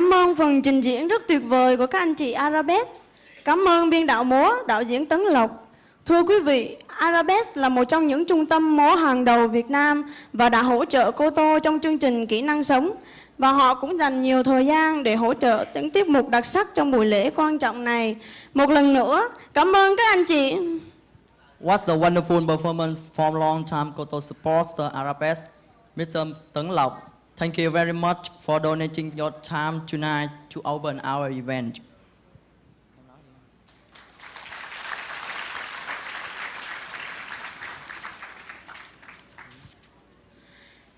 Cảm ơn phần trình diễn rất tuyệt vời của các anh chị Arabesk. Cảm ơn biên đạo múa, đạo diễn Tấn Lộc. Thưa quý vị, Arabesk là một trong những trung tâm múa hàng đầu Việt Nam và đã hỗ trợ KOTO trong chương trình kỹ năng sống. Và họ cũng dành nhiều thời gian để hỗ trợ những tiết mục đặc sắc trong buổi lễ quan trọng này. Một lần nữa, cảm ơn các anh chị. What's a wonderful performance from long-time KOTO supporter Arabesk, Mr. Tấn Lộc. Thank you very much for donating your time tonight to open our event.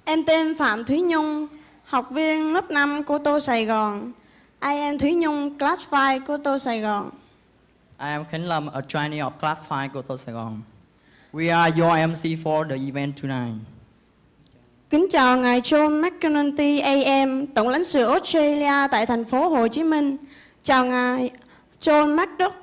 Em tên Phạm Thúy Nhung, học viên lớp 5 KOTO Sài Gòn. I am Thúy Nhung, class 5 KOTO Sài Gòn. I am Khánh Lâm, a trainee of class 5 KOTO Sài Gòn. We are your MC for the event tonight. Kính chào ngài John McConaughey AM, Tổng lãnh sự Australia tại thành phố Hồ Chí Minh. Chào ngài John McDuck,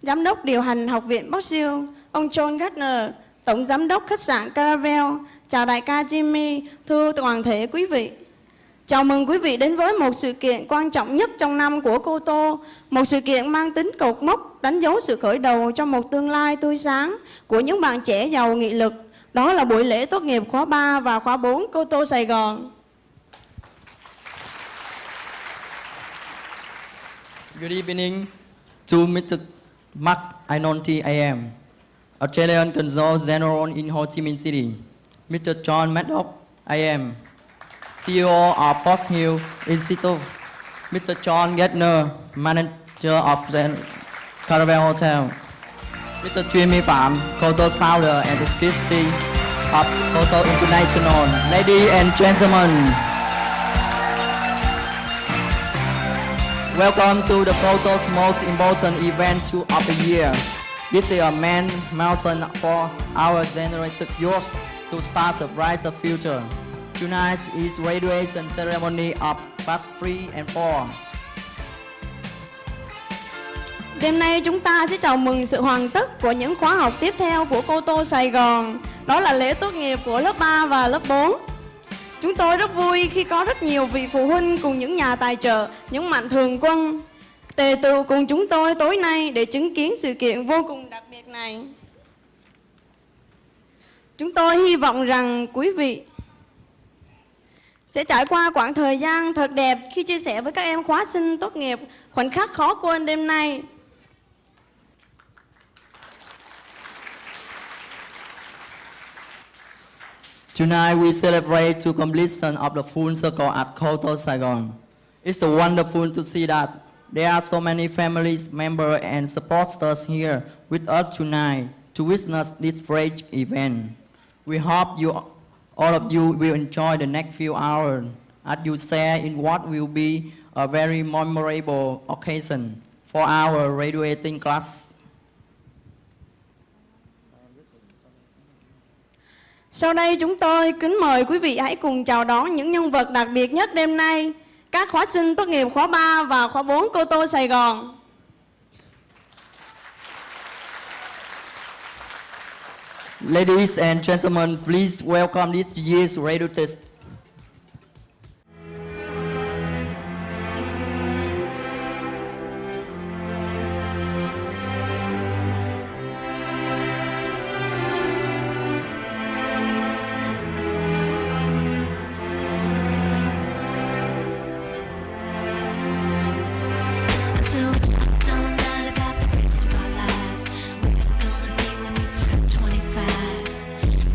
Giám đốc điều hành Học viện Bắc Siêu. Ông John Gardner, Tổng Giám đốc khách sạn Caravel. Chào đại ca Jimmy, thưa toàn thể quý vị. Chào mừng quý vị đến với một sự kiện quan trọng nhất trong năm của KOTO. Một sự kiện mang tính cột mốc, đánh dấu sự khởi đầu cho một tương lai tươi sáng của những bạn trẻ giàu nghị lực. Đó là buổi lễ tốt nghiệp khóa 3 và khóa 4 KOTO Sài Gòn. Good evening to Mr. Mark Inonti AM, Australian Consul General in Ho Chi Minh City, Mr. John Maddox AM, CEO of Post Hill Institute, Mr. John Gardner, Manager of the Caravel Hotel, Mr. Jimmy Phạm, KOTO's founder and executive of KOTO International. Ladies and gentlemen, welcome to the KOTO's most important event of the year. This is a main milestone for our generated youth to start a brighter future. Tonight is graduation ceremony of Part 3 and 4. Đêm nay chúng ta sẽ chào mừng sự hoàn tất của những khóa học tiếp theo của KOTO Sài Gòn. Đó là lễ tốt nghiệp của lớp 3 và lớp 4. Chúng tôi rất vui khi có rất nhiều vị phụ huynh cùng những nhà tài trợ, những mạnh thường quân tề tựu cùng chúng tôi tối nay để chứng kiến sự kiện vô cùng đặc biệt này. Chúng tôi hy vọng rằng quý vị sẽ trải qua quãng thời gian thật đẹp khi chia sẻ với các em khóa sinh tốt nghiệp khoảnh khắc khó quên đêm nay. Tonight we celebrate to completion of the full circle at KOTO Saigon. It's wonderful to see that there are so many families, members and supporters here with us tonight to witness this great event. We hope all of you will enjoy the next few hours as you share in what will be a very memorable occasion for our graduating class. Sau đây chúng tôi kính mời quý vị hãy cùng chào đón những nhân vật đặc biệt nhất đêm nay, các khóa sinh tốt nghiệp khóa 3 và khóa 4 KOTO Sài Gòn. Ladies and gentlemen, please welcome this year's graduates.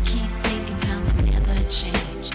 Keep thinking times will never change.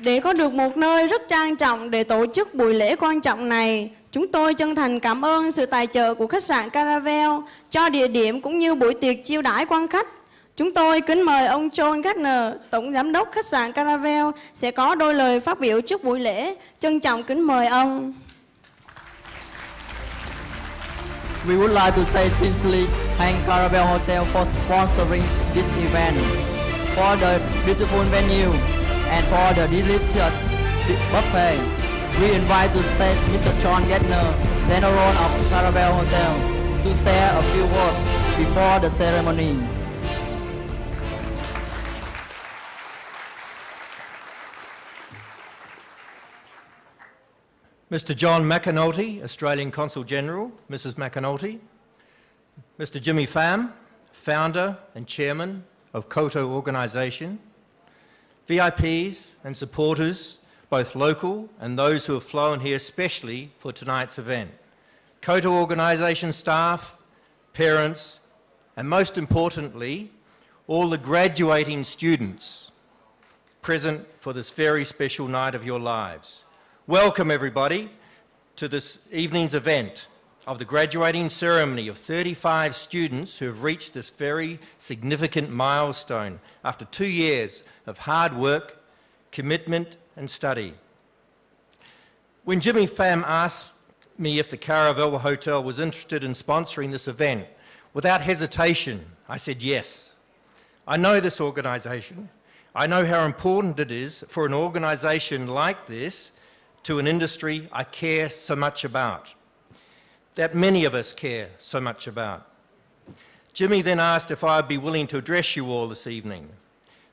Để có được một nơi rất trang trọng để tổ chức buổi lễ quan trọng này, chúng tôi chân thành cảm ơn sự tài trợ của khách sạn Caravel cho địa điểm cũng như buổi tiệc chiêu đãi quan khách. Chúng tôi kính mời ông John Gardner, Tổng Giám đốc khách sạn Caravel sẽ có đôi lời phát biểu trước buổi lễ. Trân trọng kính mời ông. We would like to say sincerely thank Caravel Hotel for sponsoring this event, for the beautiful venue, and for the delicious buffet. We invite to stage Mr. John Gardner, General of Caravel Hotel, to share a few words before the ceremony. Mr. John McAnulty, Australian Consul General, Mrs. McAnulty, Mr. Jimmy Pham, Founder and Chairman of KOTO organisation, VIPs and supporters, both local and those who have flown here specially for tonight's event, KOTO organisation staff, parents, and most importantly, all the graduating students present for this very special night of your lives. Welcome everybody to this evening's event of the graduating ceremony of 35 students who have reached this very significant milestone after 2 years of hard work, commitment and study. When Jimmy Pham asked me if the Caravel Hotel was interested in sponsoring this event, without hesitation, I said yes. I know this organisation. I know how important it is for an organisation like this to an industry I care so much about, that many of us care so much about. Jimmy then asked if I'd be willing to address you all this evening.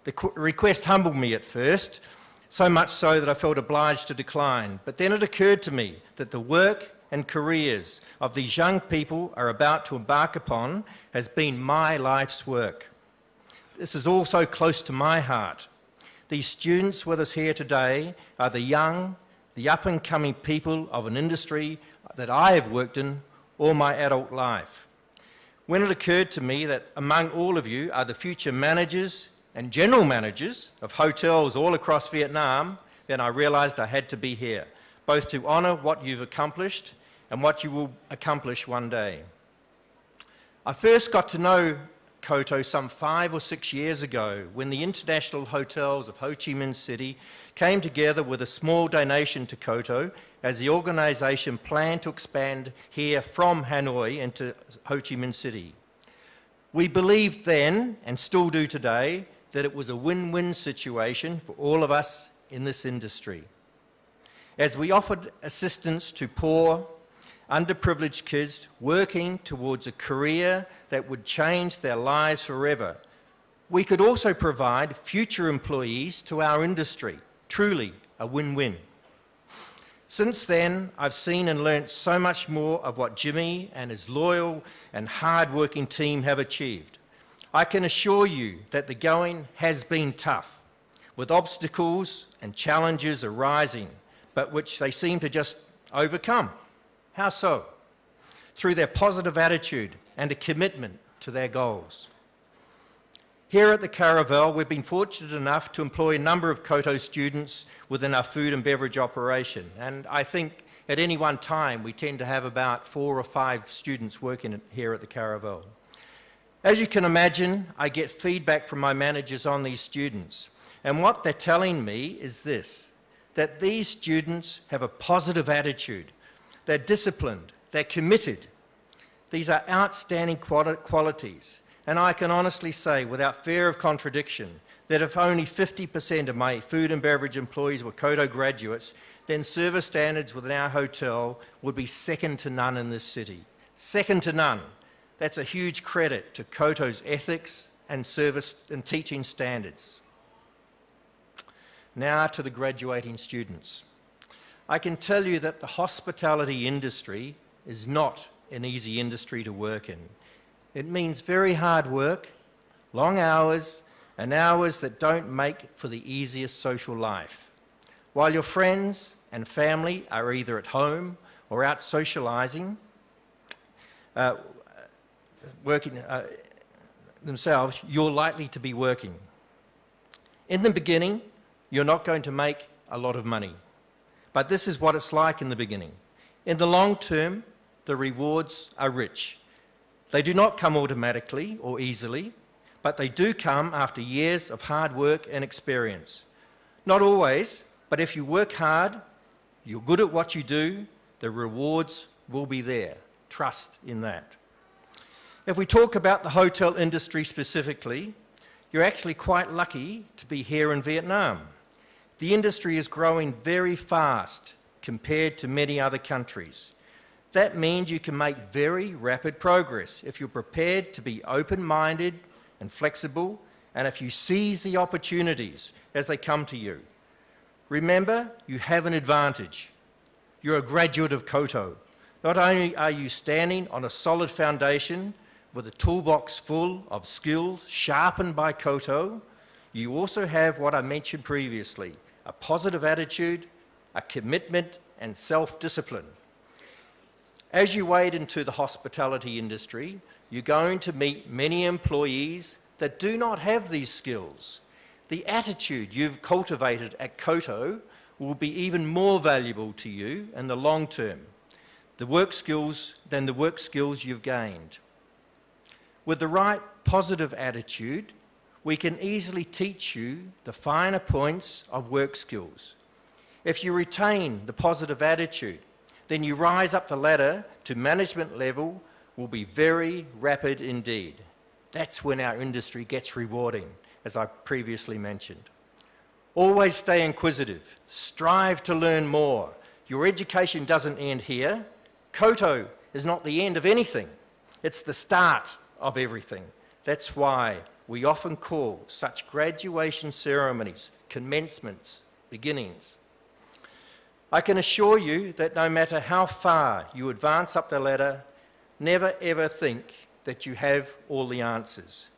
The request humbled me at first, so much so that I felt obliged to decline. But then it occurred to me that the work and careers of these young people are about to embark upon has been my life's work. This is also close to my heart. These students with us here today are the young, the up-and-coming people of an industry that I have worked in all my adult life. When it occurred to me that among all of you are the future managers and general managers of hotels all across Vietnam, then I realised I had to be here, both to honour what you've accomplished and what you will accomplish one day. I first got to know KOTO some 5 or 6 years ago when the International Hotels of Ho Chi Minh City came together with a small donation to KOTO as the organisation planned to expand here from Hanoi into Ho Chi Minh City. We believed then, and still do today, that it was a win-win situation for all of us in this industry. As we offered assistance to poor, underprivileged kids working towards a career that would change their lives forever, we could also provide future employees to our industry. Truly a win-win. Since then, I've seen and learnt so much more of what Jimmy and his loyal and hard-working team have achieved. I can assure you that the going has been tough, with obstacles and challenges arising, but which they seem to just overcome. How so? Through their positive attitude and a commitment to their goals. Here at the Caravel, we've been fortunate enough to employ a number of KOTO students within our food and beverage operation, and I think at any one time we tend to have about 4 or 5 students working here at the Caravel. As you can imagine, I get feedback from my managers on these students, and what they're telling me is this, that these students have a positive attitude, they're disciplined, they're committed. These are outstanding qualities. And I can honestly say, without fear of contradiction, that if only 50% of my food and beverage employees were KOTO graduates, then service standards within our hotel would be second to none in this city. Second to none. That's a huge credit to KOTO's ethics and service and teaching standards. Now to the graduating students. I can tell you that the hospitality industry is not an easy industry to work in. It means very hard work, long hours, and hours that don't make for the easiest social life. While your friends and family are either at home or out socialising, working themselves, you're likely to be working. In the beginning, you're not going to make a lot of money. But this is what it's like in the beginning. In the long term, the rewards are rich. They do not come automatically or easily, but they do come after years of hard work and experience. Not always, but if you work hard, you're good at what you do, the rewards will be there. Trust in that. If we talk about the hotel industry specifically, you're actually quite lucky to be here in Vietnam. The industry is growing very fast compared to many other countries. That means you can make very rapid progress if you're prepared to be open-minded and flexible, and if you seize the opportunities as they come to you. Remember, you have an advantage. You're a graduate of KOTO. Not only are you standing on a solid foundation with a toolbox full of skills sharpened by KOTO, you also have what I mentioned previously, a positive attitude, a commitment, and self-discipline. As you wade into the hospitality industry, you're going to meet many employees that do not have these skills. The attitude you've cultivated at KOTO will be even more valuable to you in the long term than the work skills you've gained. With the right positive attitude, we can easily teach you the finer points of work skills. If you retain the positive attitude, then you rise up the ladder to management level will be very rapid indeed. That's when our industry gets rewarding, as I previously mentioned. Always stay inquisitive. Strive to learn more. Your education doesn't end here. KOTO is not the end of anything. It's the start of everything. That's why we often call such graduation ceremonies commencements, beginnings. I can assure you that no matter how far you advance up the ladder, never ever think that you have all the answers.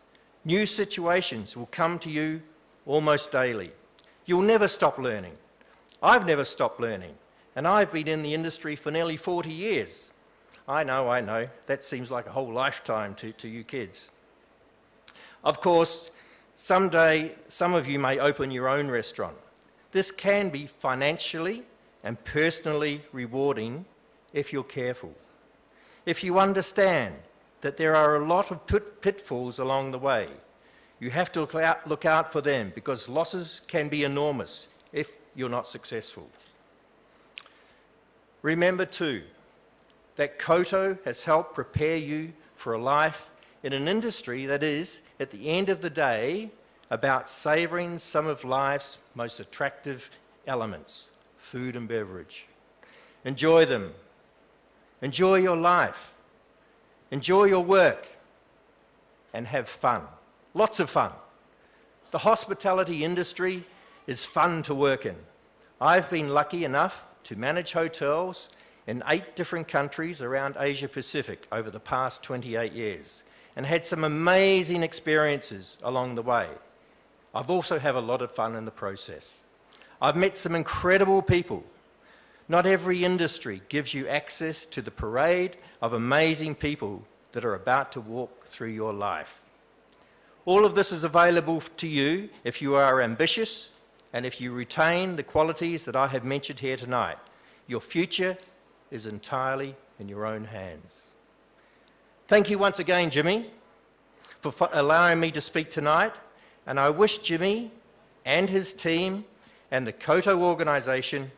New situations will come to you almost daily. You'll never stop learning. I've never stopped learning, and I've been in the industry for nearly 40 years. I know, that seems like a whole lifetime to you kids. Of course, someday some of you may open your own restaurant. This can be financially and personally rewarding if you're careful. If you understand that there are a lot of pitfalls along the way, you have to look out for them because losses can be enormous if you're not successful. Remember too, that KOTO has helped prepare you for a life in an industry that is, at the end of the day, about savouring some of life's most attractive elements, food and beverage. Enjoy them. Enjoy your life. Enjoy your work. And have fun. Lots of fun. The hospitality industry is fun to work in. I've been lucky enough to manage hotels in 8 different countries around Asia Pacific over the past 28 years and had some amazing experiences along the way. I've also had a lot of fun in the process. I've met some incredible people. Not every industry gives you access to the parade of amazing people that are about to walk through your life. All of this is available to you if you are ambitious and if you retain the qualities that I have mentioned here tonight. Your future is entirely in your own hands. Thank you once again, Jimmy, for allowing me to speak tonight, and I wish Jimmy and his team and the KOTO organisation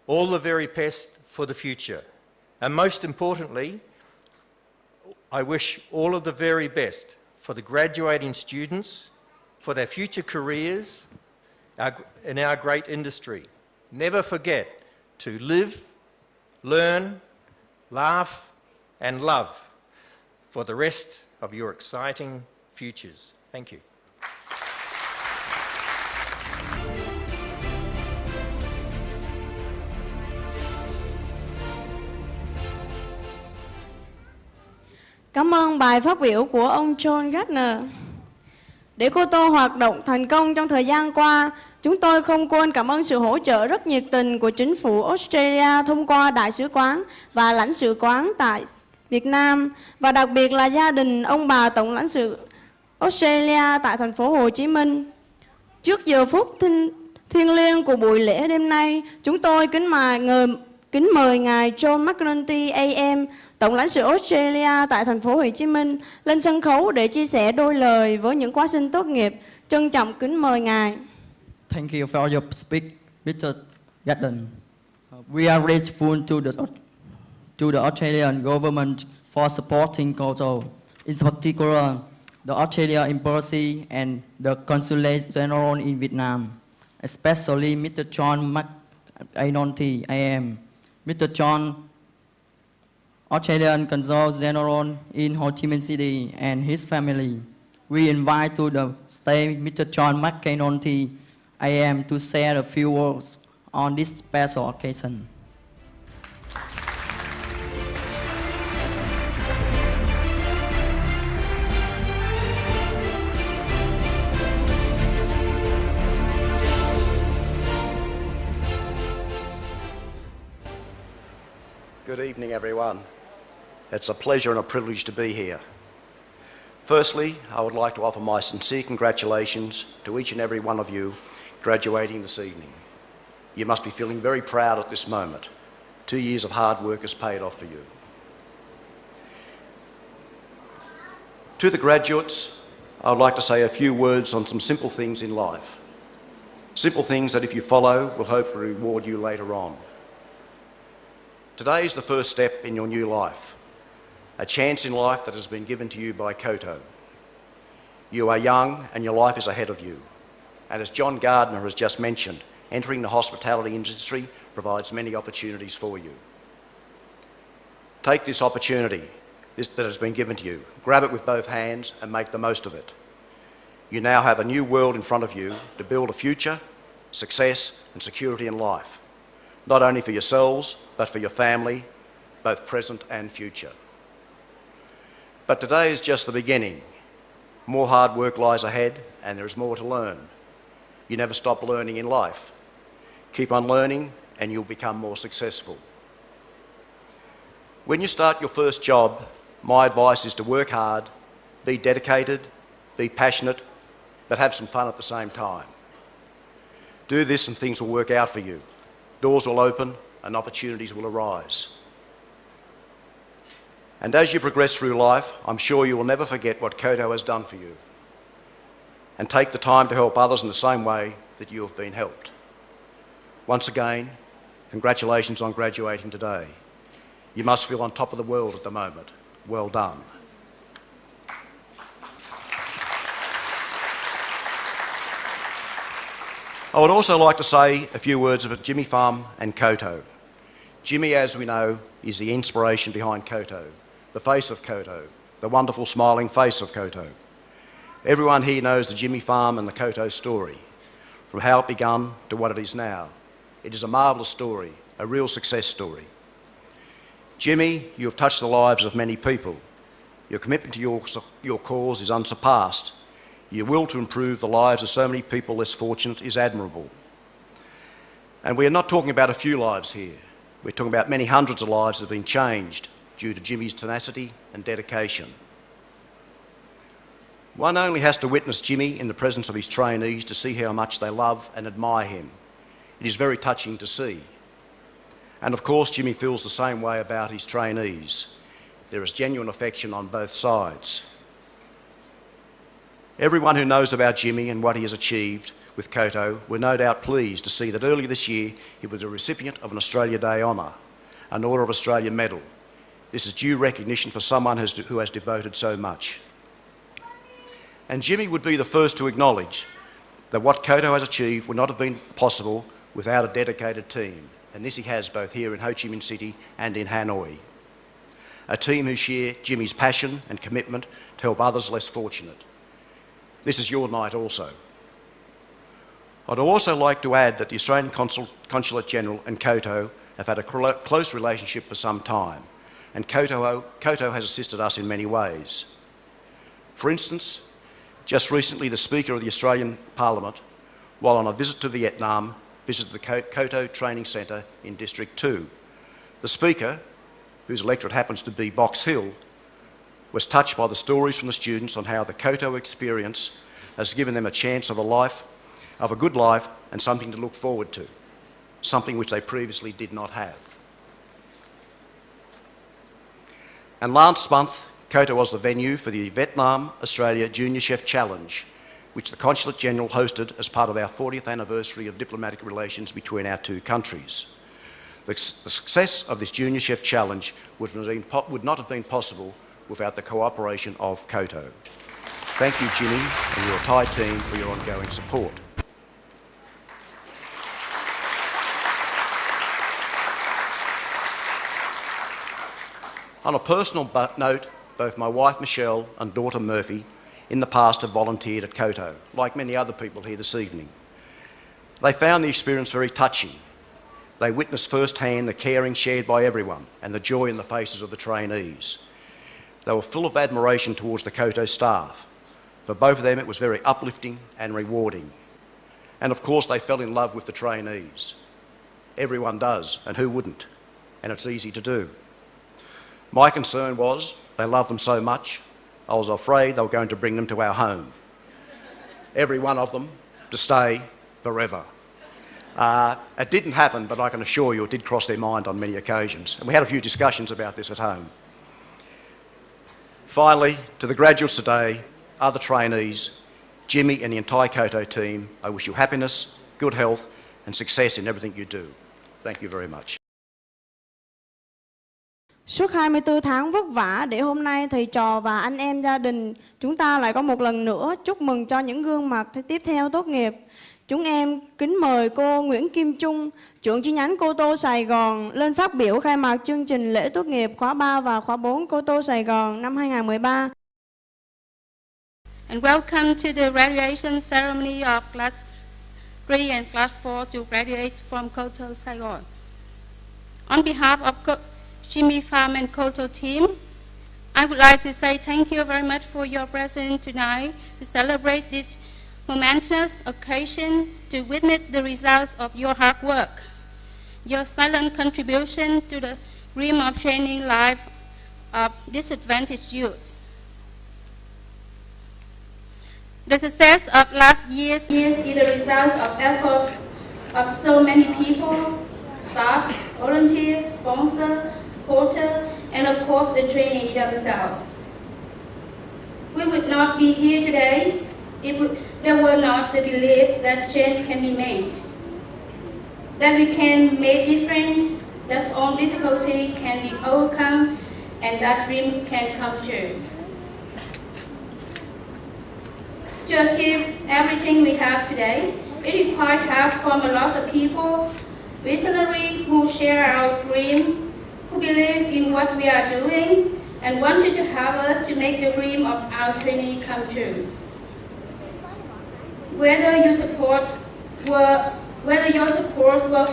all the very best for the future. And most importantly, I wish all of the very best for the graduating students, for their future careers in our great industry. Never forget to live, learn, laugh, and love for the rest of your exciting futures. Thank you. Cảm ơn bài phát biểu của ông John Gardner. Để KOTO hoạt động thành công trong thời gian qua, chúng tôi không quên cảm ơn sự hỗ trợ rất nhiệt tình của chính phủ Australia thông qua Đại sứ quán và lãnh sự quán tại Việt Nam, và đặc biệt là gia đình ông bà Tổng lãnh sự Australia tại thành phố Hồ Chí Minh. Trước giờ phút thiêng liêng của buổi lễ đêm nay, chúng tôi kính mời Ngài John McNulty AM, Tổng lãnh sự Australia tại thành phố Hồ Chí Minh, lên sân khấu để chia sẻ đôi lời với những khóa sinh tốt nghiệp. Trân trọng kính mời Ngài. Thank you for your speak, Mr. Garden. We are grateful to the Australian government for supporting KOTO. In particular, the Australia Embassy and the Consulate General in Vietnam, especially Mr. John McNulty AM. Mr. John, Australian Consul General in Ho Chi Minh City, and his family. We invite to the stage Mr. John McNulty AM to share a few words on this special occasion. Good evening, everyone. It's a pleasure and a privilege to be here. Firstly, I would like to offer my sincere congratulations to each and every one of you graduating this evening. You must be feeling very proud at this moment. 2 years of hard work has paid off for you. To the graduates, I would like to say a few words on some simple things in life. Simple things that if you follow will hopefully reward you later on. Today is the first step in your new life, a chance in life that has been given to you by KOTO. You are young and your life is ahead of you. And as John Gardner has just mentioned, entering the hospitality industry provides many opportunities for you. Take this opportunity that has been given to you, grab it with both hands and make the most of it. You now have a new world in front of you to build a future, success and security in life, not only for yourselves, but for your family, both present and future. But today is just the beginning. More hard work lies ahead and there is more to learn. You never stop learning in life. Keep on learning and you'll become more successful. When you start your first job, my advice is to work hard, be dedicated, be passionate, but have some fun at the same time. Do this and things will work out for you. Doors will open and opportunities will arise. And as you progress through life, I'm sure you will never forget what KOTO has done for you. And take the time to help others in the same way that you have been helped. Once again, congratulations on graduating today. You must feel on top of the world at the moment. Well done. I would also like to say a few words about Jimmy Pham and KOTO. Jimmy, as we know, is the inspiration behind KOTO, the face of KOTO, the wonderful smiling face of KOTO. Everyone here knows the Jimmy Pham and the KOTO story, from how it began to what it is now. It is a marvellous story, a real success story. Jimmy, you have touched the lives of many people. Your commitment to your cause is unsurpassed. Your will to improve the lives of so many people less fortunate is admirable. And we are not talking about a few lives here. We're talking about many hundreds of lives that have been changed due to Jimmy's tenacity and dedication. One only has to witness Jimmy in the presence of his trainees to see how much they love and admire him. It is very touching to see. And of course, Jimmy feels the same way about his trainees. There is genuine affection on both sides. Everyone who knows about Jimmy and what he has achieved with KOTO were no doubt pleased to see that earlier this year he was a recipient of an Australia Day honour, an Order of Australia medal. This is due recognition for someone who has devoted so much. And Jimmy would be the first to acknowledge that what KOTO has achieved would not have been possible without a dedicated team, and this he has both here in Ho Chi Minh City and in Hanoi. A team who share Jimmy's passion and commitment to help others less fortunate. This is your night also. I'd also like to add that the Australian Consulate General and KOTO have had a close relationship for some time, and KOTO has assisted us in many ways. For instance, just recently the Speaker of the Australian Parliament, while on a visit to Vietnam, visited the KOTO Training Centre in District 2. The Speaker, whose electorate happens to be Box Hill, was touched by the stories from the students on how the KOTO experience has given them a chance of a life of a good life and something to look forward to, something which they previously did not have. And last month, KOTO was the venue for the Vietnam Australia Junior Chef Challenge, which the Consulate General hosted as part of our 40th anniversary of diplomatic relations between our two countries. The success of this Junior Chef Challenge would not have been possible without the cooperation of KOTO. Thank you, Jimmy, and your Thai team for your ongoing support. On a personal note, both my wife Michelle and daughter Murphy in the past have volunteered at KOTO, like many other people here this evening. They found the experience very touching. They witnessed firsthand the caring shared by everyone and the joy in the faces of the trainees. They were full of admiration towards the KOTO staff. For both of them, it was very uplifting and rewarding. And of course, they fell in love with the trainees. Everyone does, and who wouldn't? And it's easy to do. My concern was they loved them so much, I was afraid they were going to bring them to our home. Every one of them to stay forever. It didn't happen, but I can assure you it did cross their mind on many occasions. And we had a few discussions about this at home. Finally, to the graduates today, other trainees, Jimmy and the entire KOTO team, I wish you happiness, good health and success in everything you do. Thank you very much. Suốt 24 tháng vất vả để hôm nay thầy trò và anh em gia đình chúng ta lại có một lần nữa chúc mừng cho những gương mặt tiếp theo tốt nghiệp. Chúng em kính mời cô Nguyễn Kim Trung, trưởng chi nhánh KOTO Sài Gòn lên phát biểu khai mạc chương trình lễ tốt nghiệp khóa 3 và khóa 4 KOTO Sài Gòn năm 2013. And welcome to the graduation ceremony of Class 3 and Class 4 to graduate from KOTO Saigon. On behalf of Jimmy Pham and KOTO team, I would like to say thank you very much for your presence tonight to celebrate this momentous occasion to witness the results of your hard work, your silent contribution to the dream of changing life of disadvantaged youth. The success of last year's is the result of effort of so many people, staff, volunteers, sponsors, supporters, and of course the trainee themselves. We would not be here today if there were not the belief that change can be made, that we can make difference, that all difficulty can be overcome, and that dream can come true. To achieve everything we have today, it requires help from a lot of people, visionaries who share our dream, who believe in what we are doing, and wanted to help us to make the dream of our training come true. Whether your support were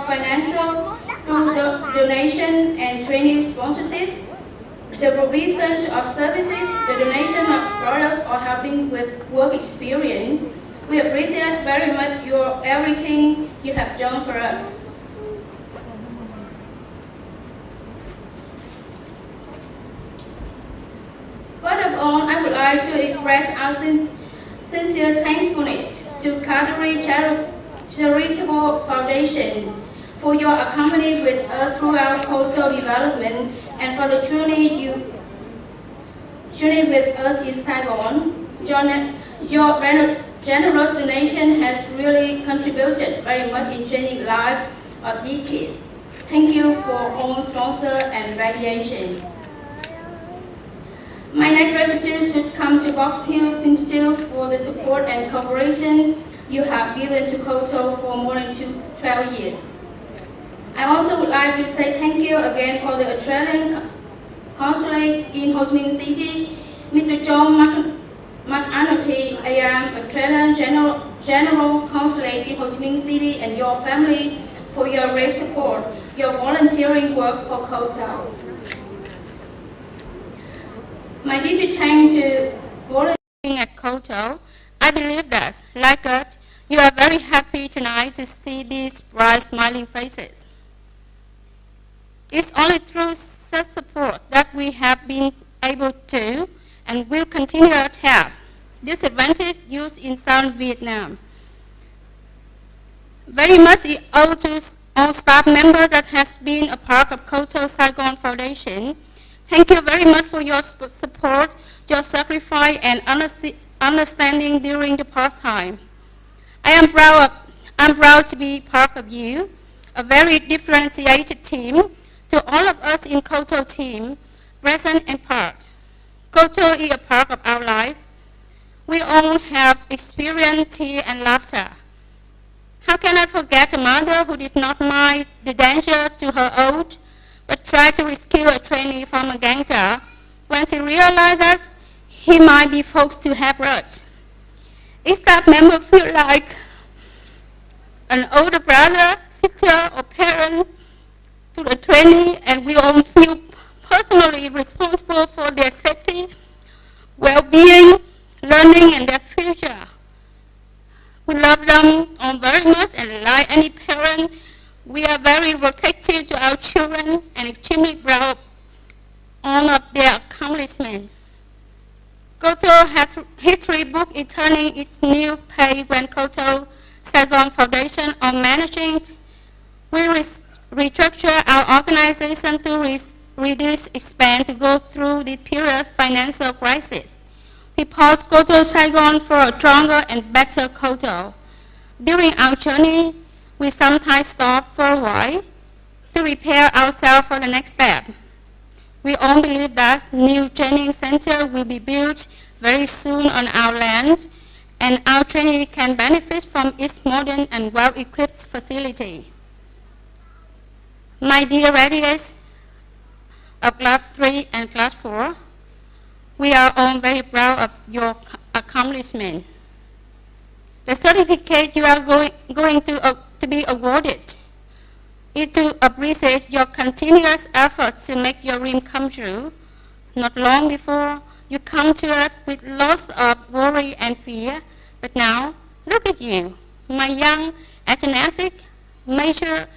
financial through the donation and training sponsorship, the provision of services, the donation of product, or helping with work experience, we appreciate very much everything you have done for us. Further on, I would like to express our sincere thankfulness to Cadbury Charitable Foundation for your accompanying with us throughout KOTO development and for the journey with us in Saigon. Your generous donation has really contributed very much in changing the life of these kids. Thank you for all sponsor and radiation. My next gratitude should come to Box Hill Institute for the support and cooperation you have given to KOTO for more than 12 years. I also would like to say thank you again for the Australian Consulate in Ho Chi Minh City, Mr. John McAnulty. I am Australian General Consulate in Ho Chi Minh City, and your family for your great support, your volunteering work for KOTO. My deep thanks to volunteering at KOTO. I believe that, like us, you are very happy tonight to see these bright smiling faces. It's only through such support that we have been able to and will continue to have disadvantaged youth in Southern Vietnam. Very much is owed to all staff members that has been a part of KOTO Saigon Foundation. Thank you very much for your support, your sacrifice, and understanding during the past time. I'm proud to be part of you, a very differentiated team. To all of us in KOTO team, present and part. KOTO is a part of our life. We all have experience, tears, and laughter. How can I forget a mother who did not mind the danger to her old, but tried to rescue a trainee from a gangster when she realized that he might be forced to have blood? Each staff member feel like an older brother, sister, or parent to the trainee, and we all feel personally responsible for their safety, well-being, learning, and their future. We love them all very much, and like any parent, we are very protective to our children and extremely proud of their accomplishments. KOTO history book is turning its new page when KOTO Saigon Foundation on managing. We restructure our organization to reduce, expand, to go through the period financial crisis. We paused KOTO Saigon for a stronger and better KOTO. During our journey, we sometimes stop for a while to prepare ourselves for the next step. We all believe that new training center will be built very soon on our land, and our trainee can benefit from its modern and well-equipped facility. My dear graduates of Class 3 and Class 4, we are all very proud of your accomplishment. The certificate you are going to be awarded is to appreciate your continuous efforts to make your dream come true. Not long before, you come to us with lots of worry and fear, but now, look at you, my young, energetic, mature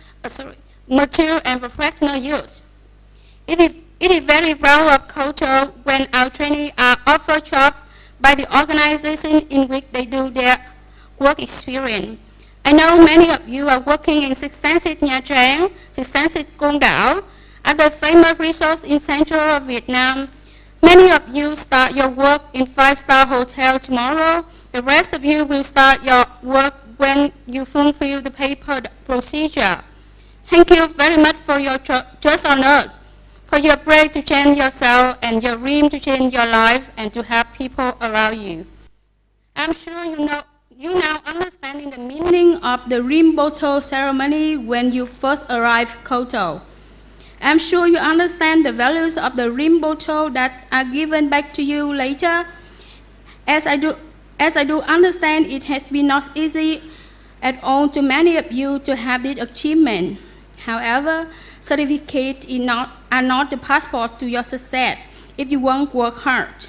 and professional youth. It is very proud of KOTO when our trainees are offered jobs by the organization in which they do their work experience. I know many of you are working in Six Senses Nha Trang, Six Senses Côn Đảo, other famous resorts in central Vietnam. Many of you start your work in 5-star hotel tomorrow. The rest of you will start your work when you fulfill the paper procedure. Thank you very much for your trust on us, for your prayer to change yourself and your dream to change your life and to help people around you. I'm sure you now understanding the meaning of the rim bottle ceremony when you first arrived KOTO. I'm sure you understand the values of the rim bottle that are given back to you later. As I do understand, it has been not easy at all to many of you to have this achievement. However, certificates are not the passport to your success if you won't work hard.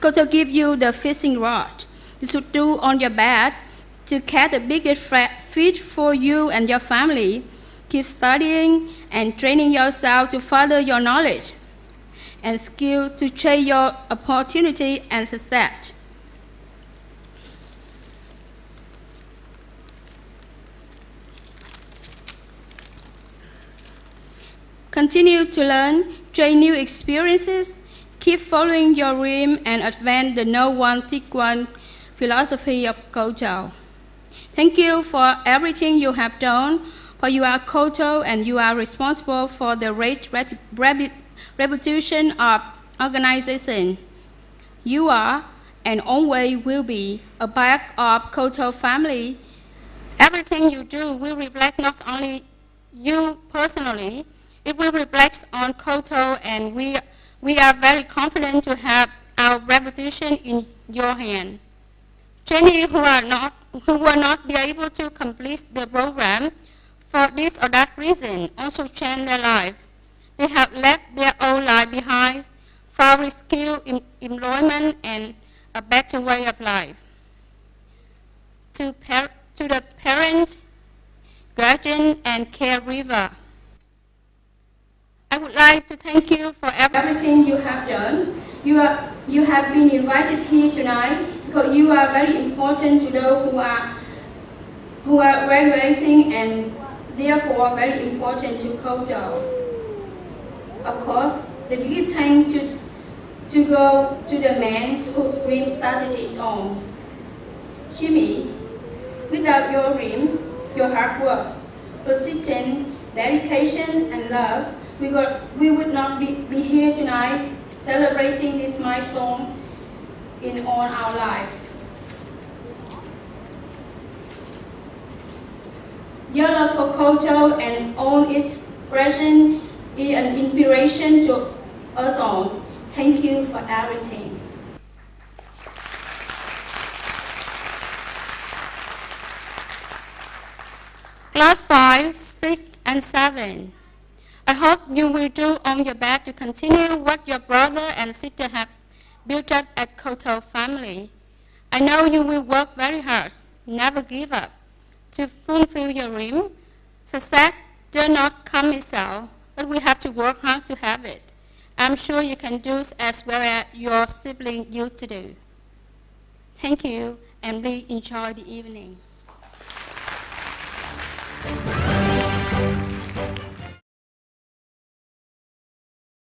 KOTO gives you the fishing rod you should do on your back to catch the biggest fish for you and your family. Keep studying and training yourself to further your knowledge and skill to chase your opportunity and success. Continue to learn, train new experiences, keep following your dream, and advance the no one, take one philosophy of KOTO. Thank you for everything you have done, for you are KOTO and you are responsible for the great reputation of organization. You are and always will be a part of KOTO family. Everything you do will reflect not only you personally, it will reflect on KOTO, and we are very confident to have our reputation in your hand. Trainees who will not be able to complete the program for this or that reason also change their life. They have left their old life behind for skill, employment, and a better way of life. To the parents, guardian, and caregiver, I would like to thank you for everything you have done. You have been invited here tonight because you are very important to those who are graduating and therefore very important to KOTO. Of course, the big thank to go to the man whose dream started it all. Jimmy, without your dream, your hard work, persistence, dedication, and love, we would not be here tonight celebrating this milestone in all our life. Your love for KOTO and all its presence is an inspiration to us all. Thank you for everything. Class 5, 6, and 7. I hope you will do all your best to continue what your brother and sister have built up at KOTO family. I know you will work very hard, never give up, to fulfill your dream. Success does not come itself, but we have to work hard to have it. I'm sure you can do as well as your sibling used to do. Thank you, and please enjoy the evening.